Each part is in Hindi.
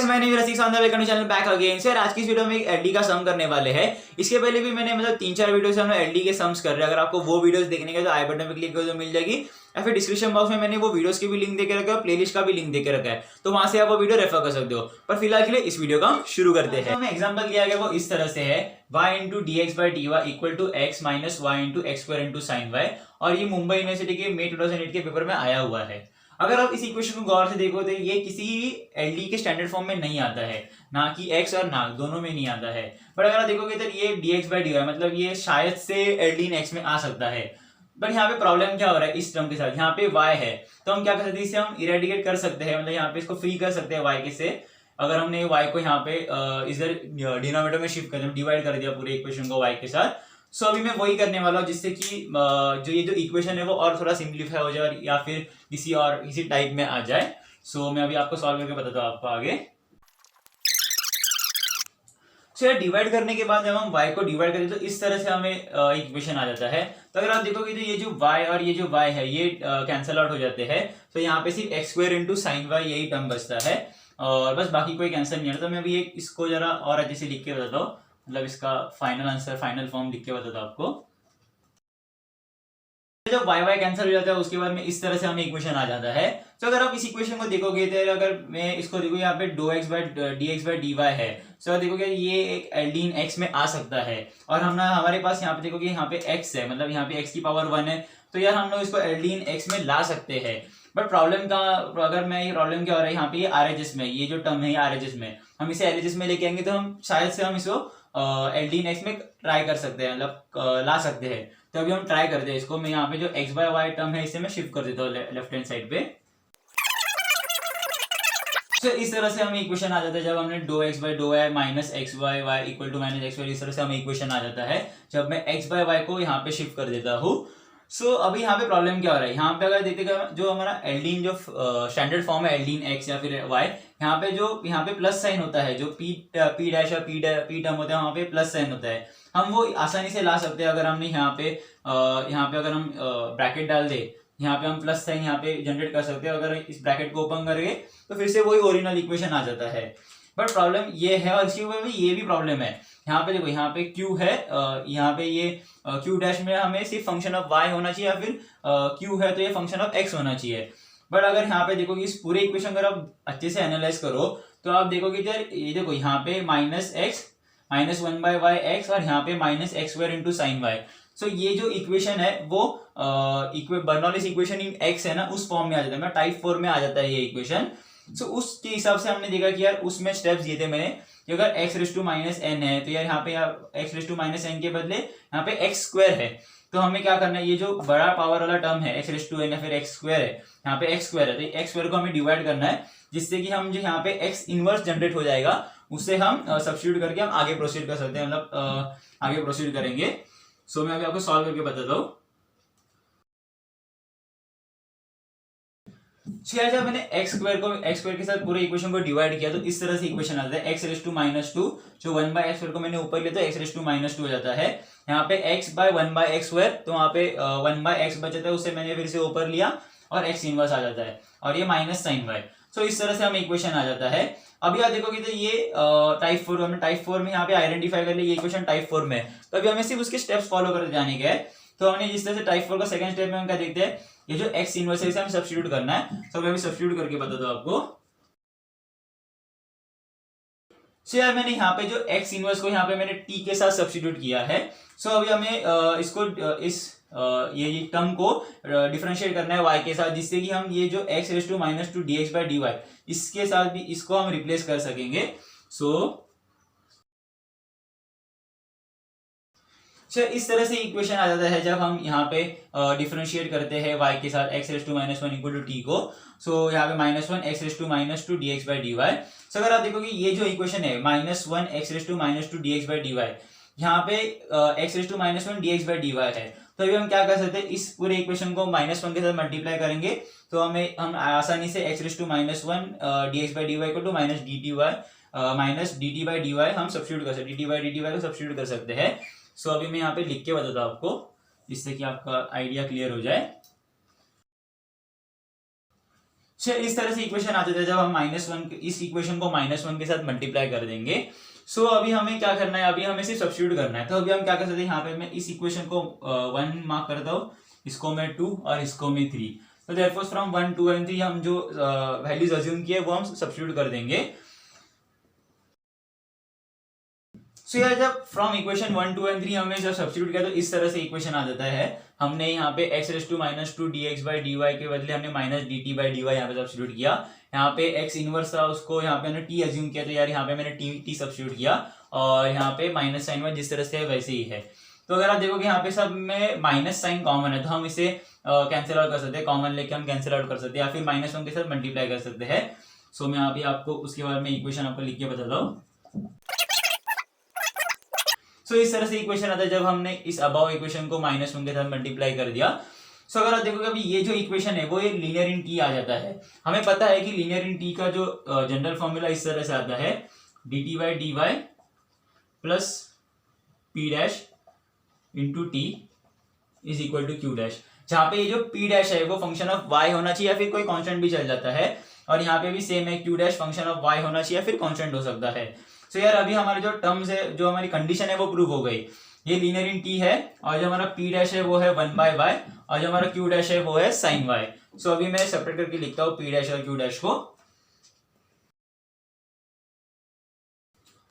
मैंने चैनल बैक अगेन सर। आज की इस वीडियो में एलडी का सम करने वाले हैं। इसके पहले भी मैंने मतलब 3-4 वीडियोस हम एलडी के समस कर रहे हैं। अगर आपको वो वीडियोस देखने के तो आई बटन पे क्लिक करो तो मिल जाएगी, या फिर डिस्क्रिप्शन बॉक्स में मैंने वो वीडियोस की भी लिंक देके रखा है, प्लेलिस्ट का भी लिंक देके रखा है, तो वहां से आप वो वीडियो रेफर कर सकते हो। पर फिलहाल के लिए इस वीडियो का हम शुरू करते हैं। हमें एग्जांपल दिया गया वो इस तरह से है, y into dx by dy equal to x minus y into x square into sin y, और ये मुंबई यूनिवर्सिटी के मई 2008 के पेपर में आया हुआ है। अगर आप इस इक्वेशन को गौर से देखो तो ये किसी एलडी के स्टैंडर्ड फॉर्म में नहीं आता है, ना कि x और ना दोनों में नहीं आता है। बट अगर आप देखोगे तो ये dx by dy मतलब ये शायद से एलडी इन x में आ सकता है। बट यहाँ पे प्रॉब्लम क्या हो रहा है इस टर्म के साथ, यहाँ पे y है, तो हम क्या कर सकते हैं, इसे हम इरेडिकेट कर सकते हैं, मतलब यहाँ पे इसको फ्री कर सकते हैं y के से। अगर हमने y को यहाँ पे इधर डिनोमिनेटर में शिफ्ट कर दिया, डिवाइड कर दिया पूरे इक्वेशन को y के साथ। सो अभी मैं वही करने वाला हूँ, जिससे कि जो ये जो इक्वेशन है वो और थोड़ा सिंप्लीफाई हो जाए या फिर किसी टाइप में आ जाए। सो मैं अभी आपको सॉल्व करके बताता हूँ आपको आगे। सो डिवाइड करने के बाद जब हम y को डिवाइड करते हैं तो इस तरह से हमें इक्वेशन आ जाता है। तो अगर आप देखोगे तो ये जो y और ये जो y है ये कैंसल आउट हो जाते हैं। तो यहाँ पे सिर्फ x square into sign y यही टर्म बचता है, और बस बाकी कोई कैंसिल नहीं है। तो मैं अभी इसको जरा और अच्छे से लिख के बताता हूँ, मतलब इसका फाइनल आंसर फाइनल फॉर्म लिख के बताता हूँ आपको। जब y y कैंसिल हो जाता है उसके बाद में इस तरह से हमें इक्वेशन आ जाता है। तो अगर आप इस इक्वेशन को देखोगे तो अगर मैं इसको देखो यहाँ पे dx by dy है, तो देखोगे ये एक एलडी इन x में आ सकता है। और हमारे पास यहाँ पे देखोगे यहाँ पे x है, मतलब यहाँ पे x की पावर 1 है, तो यार हम लोग इसको एलडी इन x में ला सकते हैं। बट प्रॉब्लम क्या क्या हो रहा है यहाँ पे, ये आरएचएस में, ये जो टर्म है आरएचएस में, हम इसे एलएचएस में लेके आएंगे तो हम शायद से हम इसको एलडी इन एक्स में ट्राई कर सकते हैं, मतलब ला सकते हैं। तो अभी हम ट्राई करते हैं इसको। मैं यहाँ पे जो x बाय वाई टर्म है इसे मैं शिफ्ट कर देता हूँ लेफ्ट हैंड साइड पे। तो इस तरह से हमें इक्वेशन आ जाता है, जब हमने डो एक्स बाय डो y minus x by y equal to minus x y, इस तरह से हमें इक्वेशन आ जाता है जब मैं x बाय वाई को यहाँ पे शिफ्ट कर देता हूँ। सो अभी यहाँ पे प्रॉब्लम क्या हो रहा है, यहाँ पे अगर देखते जो हमारा एल्डीन जो स्टैंडर्ड फॉर्म है एल्डीन एक्स या फिर वाई, यहाँ पे प्लस साइन होता है, जो पी डैश और पी टर्म होता है वहां पे प्लस साइन होता है। हम वो आसानी से ला सकते हैं अगर हमने यहाँ पे अगर हम ब्रैकेट डाल दे, यहाँ पे हम प्लस साइन यहाँ पे जनरेट कर सकते हैं। अगर इस ब्रैकेट को ओपन करके तो फिर से वही ओरिजिनल इक्वेशन आ जाता है। बट प्रॉब्लम ये है, और इसके ऊपर भी ये भी प्रॉब्लम है। यहाँ पे देखो, यहाँ पे क्यू है, यहाँ पे ये क्यू डैश में हमें सिर्फ फंक्शन ऑफ वाई होना चाहिए, या फिर क्यू है तो ये फंक्शन ऑफ एक्स होना चाहिए। बट अगर यहाँ पे देखोगे इस पूरे इक्वेशन अगर आप अच्छे से एनालाइज करो तो आप देखोगे यार ये देखो यहाँ पे minus x minus 1 by y x, और यहाँ पे minus x square into sine y. So ये जो इक्वेशन है वो बर्नौलीज इक्वेशन इन एक्स है ना, उस फॉर्म में आ जाता है, मतलब टाइप 4 में आ जाता है ये इक्वेशन। सो उसके हिसाब से हमने देखा कि यार उसमें स्टेप्स दिए थे मैंने कि अगर x raise to minus n है तो यार यहाँ पे x raise to minus n के बदले यहाँ पे x स्क्वायर है। तो हमें क्या करना है, ये जो बड़ा पावर वाला टर्म है x रेस टू एन या फिर x स्क्वायर है, यहाँ पे x स्क्वायर है, तो x स्क्वायर को हमें डिवाइड करना है, जिससे कि हम जो यहाँ पे x इनवर्स जनरेट हो जाएगा उससे हम सब्स्टिट्यूट करके हम आगे प्रोसीड कर सकते हैं, मतलब आगे प्रोसीड करेंगे। सो मैं अभी आपको सॉल्व करके बताता हूँ। जब मैंने x स्क्वायर के साथ पूरे इक्वेशन को डिवाइड किया तो इस तरह से इक्वेशन आता है, x raise to minus two, जो 1 बाय एक्स स्क्वायर को मैंने ऊपर लिया तो x raise to minus two हो जाता है। यहाँ पे x by 1 by x square, तो वहाँ पे 1 बाय एक्स बचता है, उससे मैंने फिर से ऊपर लिया और x इनवर्स आ जाता है, और ये माइनस साइन y। सो इस तरह से हमें इक्वेशन आ जाता है। अभी आप देखोगे तो ये टाइप 4, हमने टाइप 4 में यहाँ पे आइडेंटिफाई कर लिया, ये इक्वेशन टाइप 4 में है। तो अभी हमें सिर्फ उसके स्टेप्स फॉलो करते जाने के हैं। तो हमने जिस तरह से टाइप 4 का सेकंड स्टेप में हम क्या देखते हैं, ये जो x इनवर्स है इसे हमें सब्स्टिट्यूट करना है। तो मैं अभी सब्स्टिट्यूट करके बताता हूँ आपको। सो यार मैंने यहाँ पे जो x इनवर्स को यहाँ पे मैंने t के साथ सब्स्टिट्यूट किया है। सो अभी हमें इसको ये टर्म को डिफरेंशिएट करना है y के साथ, जिससे कि हम ये जो x raise to minus two dx by dy इसके साथ भी इसको हम रिप्लेस कर सकेंगे। सो इस तरह से इक्वेशन आ जाता है जब हम यहाँ पे डिफरेंशिएट करते हैं y के साथ x raise to minus 1 equal to t को। सो यहाँ पे minus 1 x raise to minus two dx by dy। So अगर आप देखोगे ये जो इक्वेशन है minus 1 x raise to minus two dx by dy, यहाँ पे x raise to minus 1 dx by dy है। तो अभी हम क्या कर सकते हैं, इस पूरे इक्वेशन को माइनस 1 के साथ मल्टीप्लाई करेंगे तो हम आसानी से x raise to minus 1 dx by dy equal to minus dt by dy हम सब्स्टिट्यूट कर सकते हैं, dt बाय dy को सब्स्टिट्यूट कर सकते हैं। सो अभी मैं यहाँ पे लिख के बताता हूँ आपको, जिससे कि आपका आइडिया क्लियर हो जाए। इस तरह से इक्वेशन आ जाता है जब हम -1 इस इक्वेशन को -1 के साथ मल्टीप्लाई कर देंगे। सो अभी हमें क्या करना है, अभी हमें सिर्फ सब्स्टिट्यूट करना है। तो अभी हम क्या कर सकते हैं, यहाँ पे मैं इस इक्वेशन को 1 मार्क करता हूँ, इसको मैं 2 और इसको मैं 3। तो देयरफॉर फ्रॉम 1, 2 एंड 3 हम जो वैल्यूज अज्यूम किए वो हम सब्स्टिट्यूट कर देंगे। सो यार जब फ्रॉम इक्वेशन 1, 2 एंड 3 हमने जब सब्स्टिट्यूट किया तो इस तरह से इक्वेशन आ जाता है। हमने यहाँ पे x⁻² dx/dy के बदले हमने -dt/dy यहाँ पे सब्स्टिट्यूट किया। यहाँ पे x इनवर्स था, उसको यहाँ पे मैंने t अज्यूम किया, तो यार यहाँ पे मैंने t सब्स्टिट्यूट किया, और यहाँ पे माइनस साइन में जिस तरह से है वैसे ही है। तो अगर आप देखोगे यहाँ पे सब में माइनस साइन कॉमन है, तो हम इसे कैंसिल आउट कर सकते हैं, कॉमन लेके हम कैंसिल आउट कर सकते हैं, या फिर -1 के साथ मल्टीप्लाई कर सकते हैं। सो मैं अभी आपको उसके बारे में इक्वेशन आपको लिख के बताता हूँ। सो इस तरह से इक्वेशन आता है जब हमने इस अबाव इक्वेशन को -1 के साथ मल्टीप्लाई कर दिया। सो अगर आप देखोगे अभी ये जो इक्वेशन है वो ये लीनियर इन टी आ जाता है। हमें पता है कि लीनियर इन टी का जो जनरल फॉर्मूला इस तरह से आता है, dt/dy plus p dash into t is equal to q dash, जहां पे ये जो p डैश है वो फंक्शन ऑफ y होना चाहिए या फिर कोई कांस्टेंट भी चल जाता है, और यहाँ पे भी सेम है, q dash function of y होना चाहिए या फिर कांस्टेंट हो सकता है। सो यार अभी हमारे जो टर्म्स है, जो हमारी कंडीशन है वो प्रूव हो गई। ये लीनियर इन टी है, और जो हमारा p डैश है वो है 1/y, और जो हमारा q डैश है वो है sin y। सो अभी मैं सेपरेट करके लिखता हूँ p डैश और q डैश को।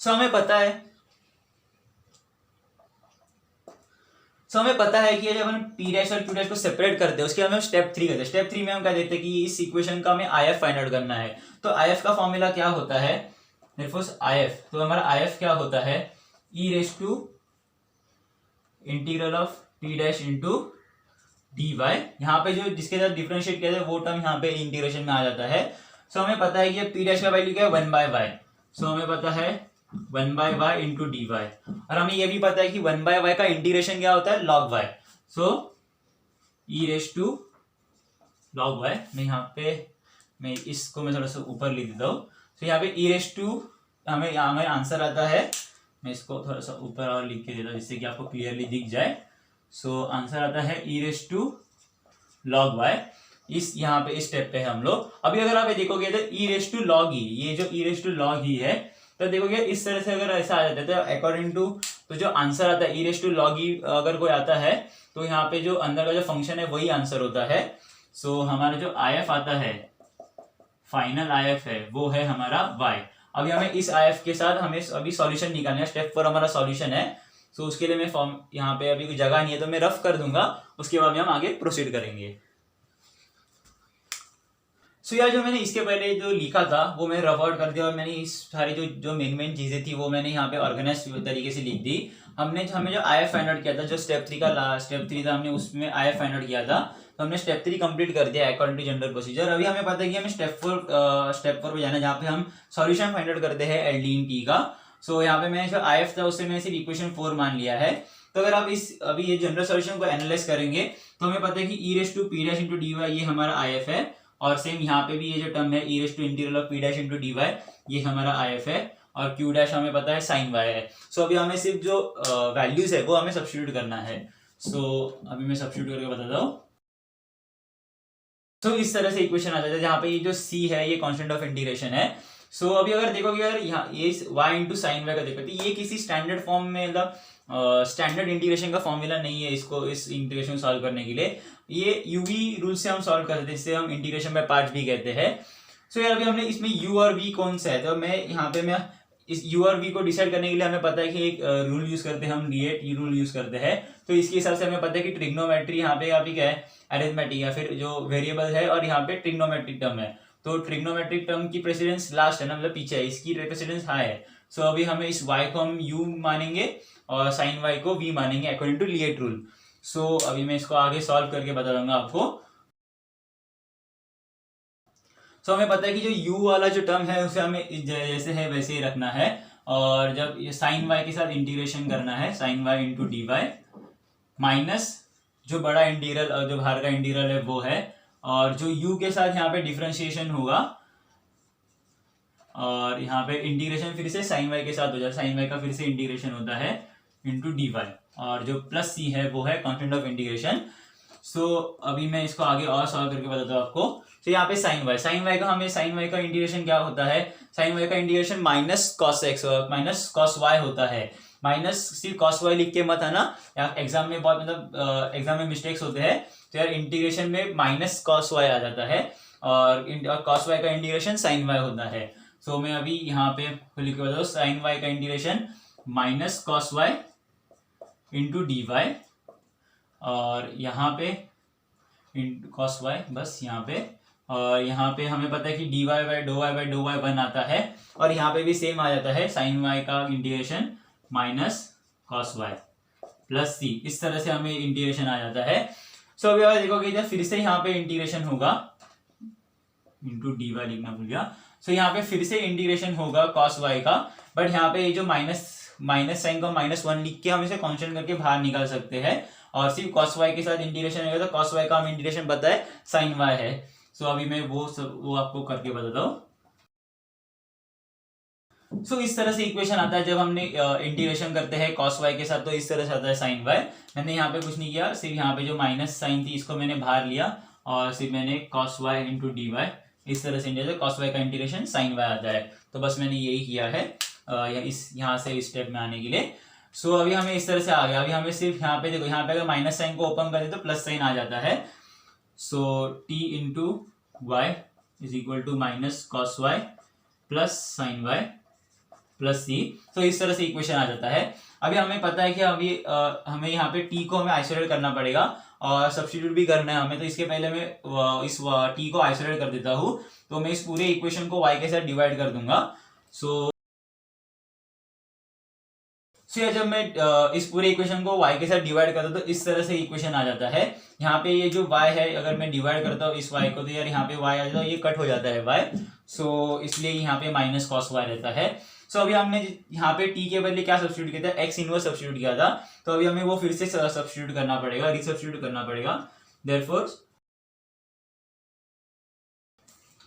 सो हमें पता है कि जब हम p डैश और q डैश को सेपरेट करते हैं उसके बाद हम स्टेप 3 करते हैं। स्टेप 3 में हम क्या देखते हैं कि इस इक्वेशन का हमें if फाइंड आउट करना है। तो if का फॉर्मूला क्या होता है, if, तो हमारा if क्या होता है, e⁻ integral of p dash into dy। यहाँ पे जो जिसके साथ डिफरेंशिएट किया था वो टर्म यहाँ पे इंटीग्रेशन में आ जाता है। सो हमें पता है कि p डैश का वैल्यू क्या है, 1/y। सो हमें पता है 1/y इंटू dy, और हमें ये भी पता है कि 1/y का इंटीग्रेशन क्या होता है, log y। सो e⁻ log y, मैं इसको मैं थोड़ा सा ऊपर लिख देता हूँ। तो यहाँ पे e⁻, हमें आंसर आता है, मैं इसको थोड़ा सा ऊपर और लिख के देता हूँ जिससे कि आपको क्लियरली दिख जाए। सो आंसर आता है e⁻ log y। इस यहाँ पे इस स्टेप पे है हम लोग। अभी अगर आप ये देखोगे तो e⁻ log e, ये जो e⁻ log e है, तो देखोगे इस तरह से अगर ऐसा आ जाता है तो अकॉर्डिंग टू, तो जो आंसर आता है e⁻ log e अगर कोई आता है तो यहाँ पे जो अंदर का जो फंक्शन है वही आंसर होता है। सो हमारा जो if आता है, फाइनल if है, वो है हमारा y। अभी हमें इस if के साथ हमें अभी सॉल्यूशन निकालना है। स्टेप 4 हमारा सॉल्यूशन है। सो उसके लिए मैं फॉर्म, यहाँ पे अभी कोई जगह नहीं है तो मैं रफ कर दूंगा, उसके बाद में हम आगे प्रोसीड करेंगे। सो यार जो मैंने इसके पहले जो लिखा था वो मैं रफ आउट कर दिया, और मैंने इस सारी जो मेन चीजें थी वो मैंने यहाँ पे ऑर्गेनाइज तरीके से लिख दी। हमें जो if फाइंड आउट किया था, जो स्टेप 3 का स्टेप 3 था, हमने उसमें if फाइंड आउट किया था, तो हमने स्टेप 3 कंप्लीट कर दिया अकॉर्डिंग टू जनरल प्रोसीजर। अभी हमें पता है कि हमें स्टेप 4 पे जाना है, जहाँ पे हम सॉल्यूशन फाइंड आउट करते हैं एल डी इन टी का। सो यहाँ पे मैंने जो if था उससे मैंने सिर्फ इक्वेशन 4 मान लिया है। तो अगर आप अभी ये जनरल सॉल्यूशन को एनालाइज करेंगे तो हमें पता है कि e⁻p डैश इंटू dy ये हमारा if है, और सेम यहाँ पे भी ये जो टर्म है e⁻ integral of p dash into dy ये हमारा if है, और q डैश हमें पता है sin y है। सो अभी हमें सिर्फ जो वैल्यूज है वो हमें सब्स्टिट्यूट करना है। सो अभी मैं सब्स्टिट्यूट करके बताता हूँ। तो इस तरह से इक्वेशन आ जाता है, जहाँ पे ये जो c है ये कांस्टेंट ऑफ इंटीग्रेशन है। सो अभी अगर देखोगे यार यहाँ ये y इंटू साइन वाई का देखो, तो ये किसी स्टैंडर्ड फॉर्म में, मतलब स्टैंडर्ड इंटीग्रेशन का फॉर्मूला नहीं है इसको, इस इंटीग्रेशन को सॉल्व करने के लिए ये यूवी रूल से हम सॉल्व कर सकते हैं, जिससे हम इंटीग्रेशन बाय पार्ट्स भी कहते हैं। सो यार अभी हमने इसमें u और v कौन सा है, तो मैं यहाँ पे मैं इस u और v को डिसाइड करने के लिए हमें पता है कि एक रूल यूज करते हैं, हम लिएट रूल यूज करते हैं। तो इसके हिसाब से हमें पता है कि ट्रिग्नोमेट्री यहाँ पे अभी क्या है, अरिथमेटिक या फिर जो वेरिएबल है, और यहाँ पे ट्रिग्नोमेट्रिक टर्म है। तो ट्रिग्नोमेट्रिक टर्म की प्रेसिडेंस लास्ट है ना, मतलब पीछे है, इसकी प्रेसिडेंस हाई है। सो अभी हमें इस y को हम u मानेंगे और साइन y को v मानेंगे अकॉर्डिंग टू लिएट रूल। सो अभी मैं इसको आगे सॉल्व करके बता दूंगा आपको। सो हमें पता है कि जो u वाला जो टर्म है उसे हमें जैसे है वैसे ही रखना है, और जब ये साइन y के साथ इंटीग्रेशन करना है, sine y into d y, minus जो बड़ा इंटीग्रल और जो बाहर का इंटीग्रल है वो है, और जो u के साथ यहाँ पे डिफरेंशिएशन होगा, और यहाँ पे इंटीग्रेशन फिर से साइन y के साथ हो जाए, साइन y का फिर से इंटीग्रेशन होता है इंटू डी वाई, और जो प्लस c है वो है कांस्टेंट ऑफ इंटीग्रेशन। सो अभी मैं इसको आगे और सॉल्व करके बताता हूँ आपको। तो यहाँ पे साइन वाई का हमें साइन वाई का इंटीग्रेशन क्या होता है, साइन वाई का integration minus cos x minus cos y होता है। माइनस सिर्फ कॉस वाई लिख के मत आना, एग्जाम में बहुत मतलब एग्जाम में मिस्टेक्स होते हैं। तो यार इंटीग्रेशन में माइनस कॉस वाई आ जाता है और कॉस वाई का इंटीग्रेशन साइन वाई होता है। सो मैं अभी यहाँ पे लिख के बताऊँ, साइन वाई का integration minus cos y into d y, और यहाँ पे कॉस वाई बस यहाँ पे, और यहाँ पे हमें पता है कि d y by d y 1 आता है, और यहाँ पे भी सेम आ जाता है साइन वाई का integration minus cos y plus C. इस तरह से हमें इंटीग्रेशन आ जाता है। सो अभी आप देखोगे जब फिर से यहाँ पे इंटीग्रेशन होगा, इंटू डी वाई लिखना भूल गया। सो यहाँ पे फिर से इंटीग्रेशन होगा कॉस वाई का, बट यहाँ पे ये जो माइनस साइन को -1 लिख के हम इसे कॉन्स्टेंट करके बाहर निकाल सकते हैं, और सिर्फ कॉस वाई के साथ इंटीग्रेशन होगा तो कॉस वाई का हम इंटीग्रेशन पता है साइन वाई है। सो अभी मैं वो आपको करके बताता हूँ। सो इस तरह से इक्वेशन आता है जब हमने इंटीग्रेशन करते हैं कॉस वाई के साथ, तो इस तरह से आता है साइन वाई। मैंने यहाँ पे कुछ नहीं किया, सिर्फ यहाँ पे जो माइनस साइन थी इसको मैंने बाहर लिया, और सिर्फ मैंने cos y into d y इस तरह से कॉस वाई का इंटीग्रेशन साइन वाई आता है। तो बस मैंने यही किया है यहाँ से इस स्टेप में आने के लिए। सो अभी हमें इस तरह से आ गया। अभी हमें सिर्फ यहाँ पे देखो, यहाँ पे अगर माइनस साइन को ओपन कर दे तो प्लस साइन आ जाता है। So t into y is equal to minus cos y plus sine y plus C. तो इस तरह से इक्वेशन आ जाता है। अभी हमें पता है कि अभी हमें यहाँ पे टी को हमें आइसोलेट करना पड़ेगा और सब्स्टिट्यूट भी करना है हमें। तो इसके पहले मैं इस टी को आइसोलेट कर देता हूँ। तो मैं इस पूरे इक्वेशन को y के साथ डिवाइड कर दूंगा। सो जब मैं इस पूरे इक्वेशन को y के साथ डिवाइड करता हूँ तो इस तरह से इक्वेशन आ जाता है। यहाँ पे ये जो y है, अगर मैं डिवाइड करता हूँ इस y को, तो यार यहाँ पे y आ जाता है, ये कट हो जाता है y। सो इसलिए यहाँ पे माइनस कॉस वाई रहता है। सो अभी हमने यहाँ पे t के बदले क्या सब्स्टिट्यूट किया था, x इनवर्स सब्स्टिट्यूट किया था। तो अभी हमें वो फिर से सब्स्टिट्यूट करना पड़ेगा, रिसब्स्टिट्यूट करना पड़ेगा। देयरफॉर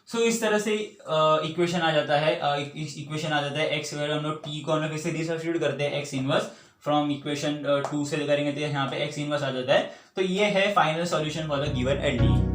इस तरह से इक्वेशन आ जाता है, इक्वेशन आ जाता है x, अगर हम लोग t को हम लोग फिर से रिसब्स्टिट्यूट करते हैं x इनवर्स फ्रॉम इक्वेशन 2 से करेंगे तो यहाँ पे x इनवर्स आ जाता है। तो ये है final solution for the given LD.